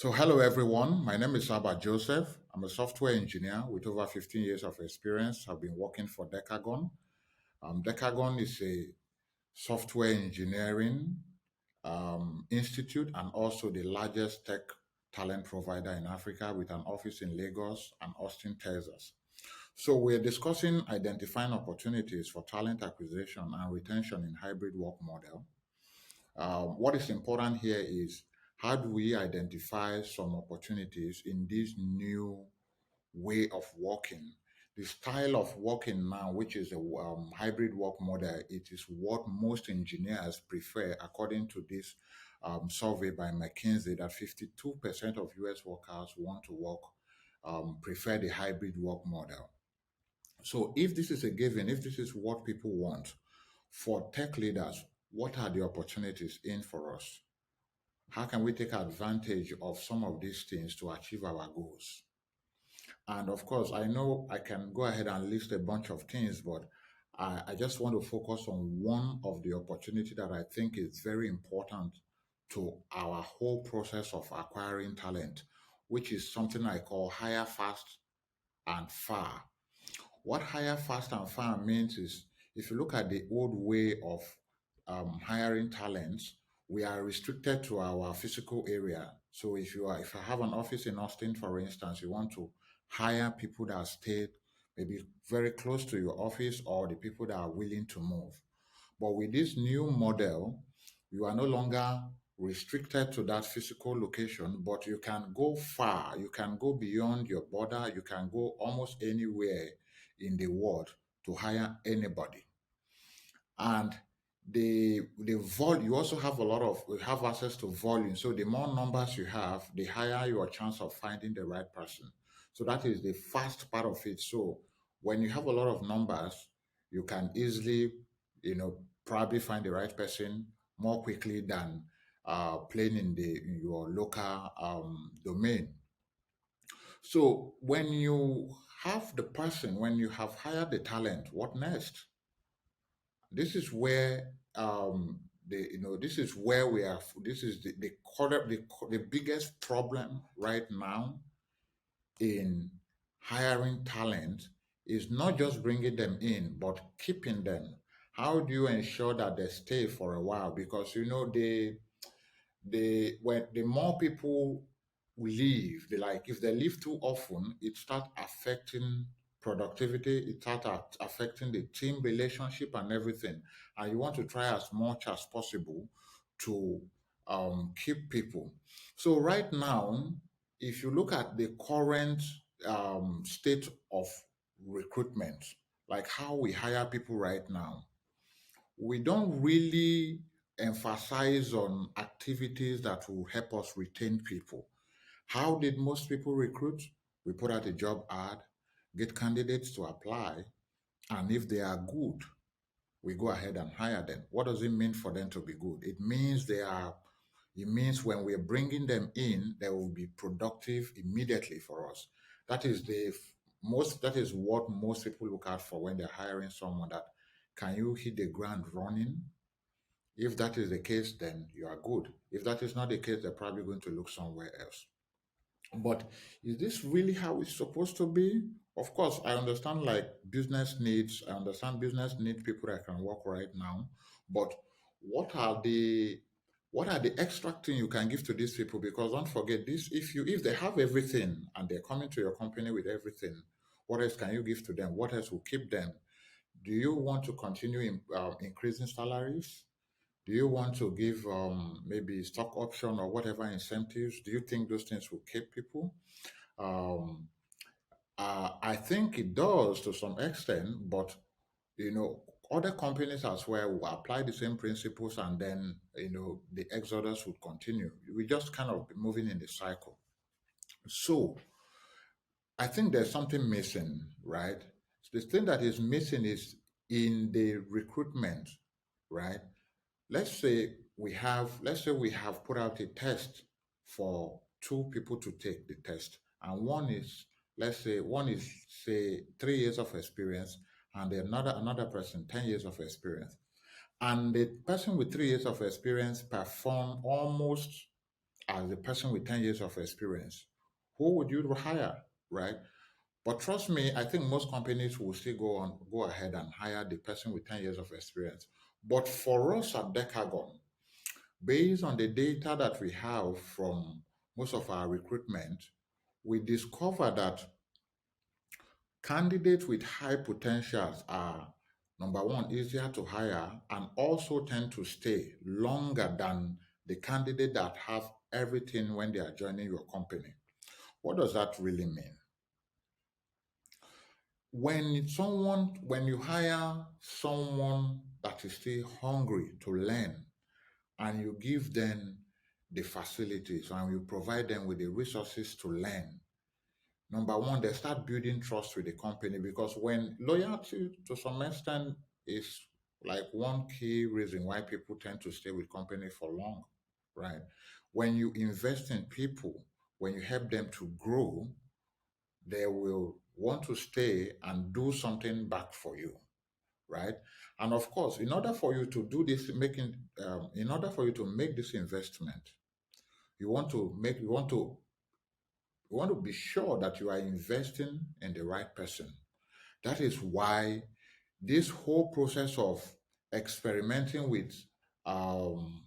So, hello everyone. My name is Abah Joseph. I'm a software engineer with over 15 years of experience. I've been working for Decagon. Decagon is a software engineering institute and also the largest tech talent provider in Africa with an office in Lagos and Austin, Texas. So, we're discussing identifying opportunities for talent acquisition and retention in hybrid work model. What is important here is how do we identify some opportunities in this new way of working? The style of working now, which is a hybrid work model, it is what most engineers prefer, according to this survey by McKinsey, that 52% of US workers want to work, prefer the hybrid work model. So, if this is a given, if this is what people want, for tech leaders, what are the opportunities in for us? How can we take advantage of some of these things to achieve our goals? And of course, I know I can go ahead and list a bunch of things, but I just want to focus on one of the opportunity that I think is very important to our whole process of acquiring talent, which is something I call hire fast and far. What hire fast and far means is if you look at the old way of hiring talents, we are restricted to our physical area. So if I have an office in Austin, for instance, you want to hire people that stay maybe very close to your office or the people that are willing to move. But with this new model, you are no longer restricted to that physical location, but you can go far. You can go beyond your border. You can go almost anywhere in the world to hire anybody. And the volume, you also have you have access to volume. So the more numbers you have, the higher your chance of finding the right person. So that is the fast part of it. So when you have a lot of numbers, you can easily, probably find the right person more quickly than playing in your local domain. So when you have the person, when you have hired the talent, what next? This is where this is where we are. This is the biggest problem right now in hiring talent is not just bringing them in, but keeping them. How do you ensure that they stay for a while? Because when the more people leave, if they leave too often, it starts affecting productivity, it starts affecting the team relationship and everything. And you want to try as much as possible to keep people. So right now, if you look at the current state of recruitment, like how we hire people right now, we don't really emphasize on activities that will help us retain people. How did most people recruit? We put out a job ad, get candidates to apply, and if they are good, we go ahead and hire them. What does it mean for them to be good? It means when we're bringing them in, they will be productive immediately for us. That is what most people look out for when they're hiring someone, that can you hit the ground running? If that is the case, then you are good. If that is not the case, they're probably going to look somewhere else. But is this really how it's supposed to be? Of course, I understand like business needs, I understand business needs people that can work right now. But what are the what are the extra things you can give to these people? Because don't forget this, if they have everything and they're coming to your company with everything, what else can you give to them? What else will keep them? Do you want to continue increasing salaries? Do you want to give maybe stock option or whatever incentives? Do you think those things will keep people? Um, I think it does to some extent, but you know, other companies as well will apply the same principles, and then the exodus would continue. We just kind of be moving in the cycle. So I think there's something missing, right? The thing that is missing is in the recruitment, right? Let's say we have put out a test for two people to take the test, and one is say 3 years of experience, and another person 10 years of experience, and the person with 3 years of experience perform almost as the person with 10 years of experience, who would you hire, right? But trust me, I think most companies will still go ahead and hire the person with 10 years of experience. But for us at Decagon, based on the data that we have from most of our recruitment, we discover that candidates with high potentials are, number one, easier to hire and also tend to stay longer than the candidate that have everything when they are joining your company. What does that really mean? When you hire someone that is still hungry to learn and you give them the facilities and you provide them with the resources to learn, number one, they start building trust with the company, because when loyalty to some extent is like one key reason why people tend to stay with company for long, right? When you invest in people, when you help them to grow, they will want to stay and do something back for you, right? And of course, in order for you to do this, in order for you to make this investment, you want to be sure that you are investing in the right person. That is why this whole process of experimenting um,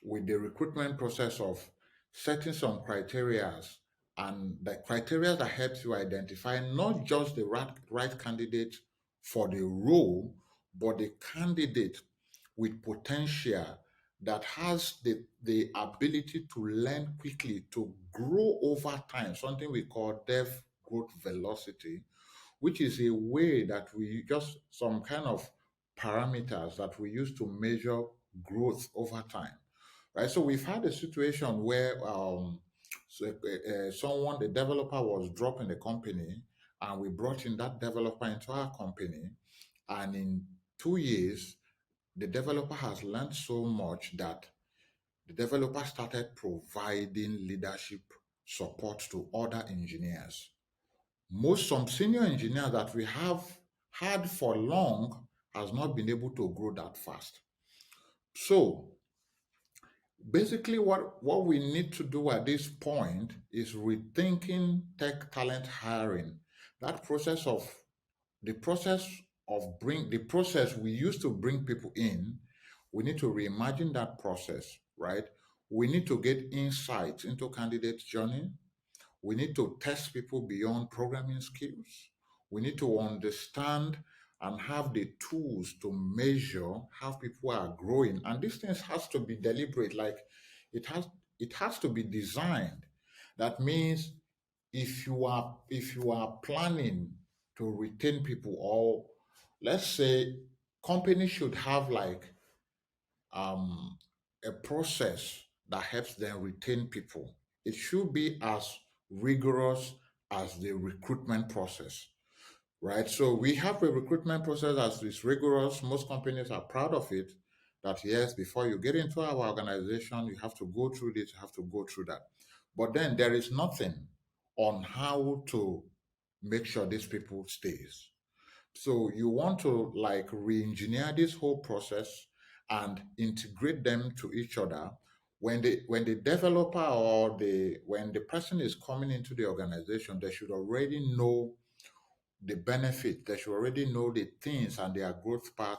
with the recruitment process of setting some criterias, and the criteria that helps you identify not just the right candidate for the role, but the candidate with potential that has the ability to learn quickly, to grow over time, something we call dev growth velocity, which is a way that we just some kind of parameters that we use to measure growth over time, right? So we've had a situation where someone, the developer, was dropping the company, and we brought in that developer into our company, and in 2 years, the developer has learned so much that the developer started providing leadership support to other engineers. Some senior engineers that we have had for long has not been able to grow that fast. So basically, what we need to do at this point is rethinking tech talent hiring. That process of the process the process we used to bring people in, we need to reimagine that process, right? We need to get insights into candidate journey. We need to test people beyond programming skills. We need to understand and have the tools to measure how people are growing. And these things has to be deliberate, like it has it has to be designed. That means if you are planning to retain people, or let's say companies should have like um, a process that helps them retain people. It should be as rigorous as the recruitment process, right? So we have a recruitment process that is rigorous. Most companies are proud of it. That yes, before you get into our organization, you have to go through this, you have to go through that. But then there is nothing on how to make sure these people stays. So you want to like re-engineer this whole process and integrate them to each other. When the developer or the when the person is coming into the organization, they should already know the benefit. They should already know the things and their growth path,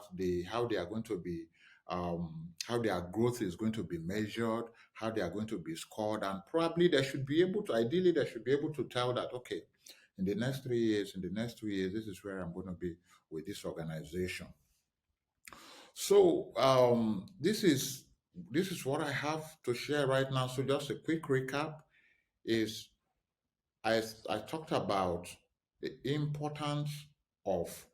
how they are going to be, how their growth is going to be measured, how they are going to be scored, and probably they should be able to. Ideally, they should be able to tell that, okay, in the next 3 years, in the next 2 years, this is where I'm going to be with this organization. So this is what I have to share right now. So just a quick recap is I talked about the importance of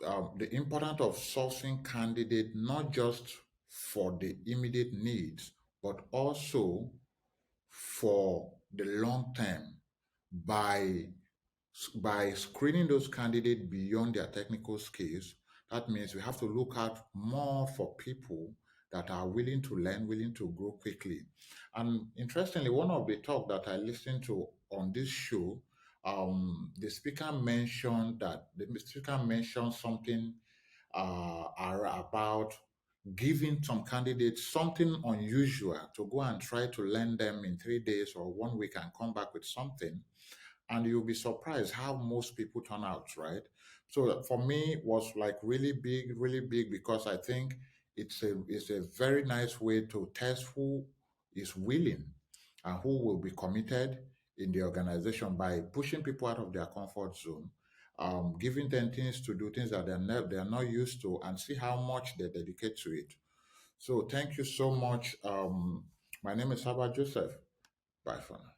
sourcing candidate not just for the immediate needs, but also for the long term by screening those candidates beyond their technical skills. That means we have to look out more for people that are willing to learn, willing to grow quickly. And interestingly, one of the talk that I listened to on this show, the speaker mentioned something about giving some candidates something unusual to go and try to learn them in 3 days or 1 week and come back with something, and you'll be surprised how most people turn out, right? So for me, it was like really big, because I think it's a very nice way to test who is willing and who will be committed in the organization by pushing people out of their comfort zone, giving them things to do, things that they're not used to, and see how much they dedicate to it. So thank you so much. My name is Abah Joseph. Bye for now.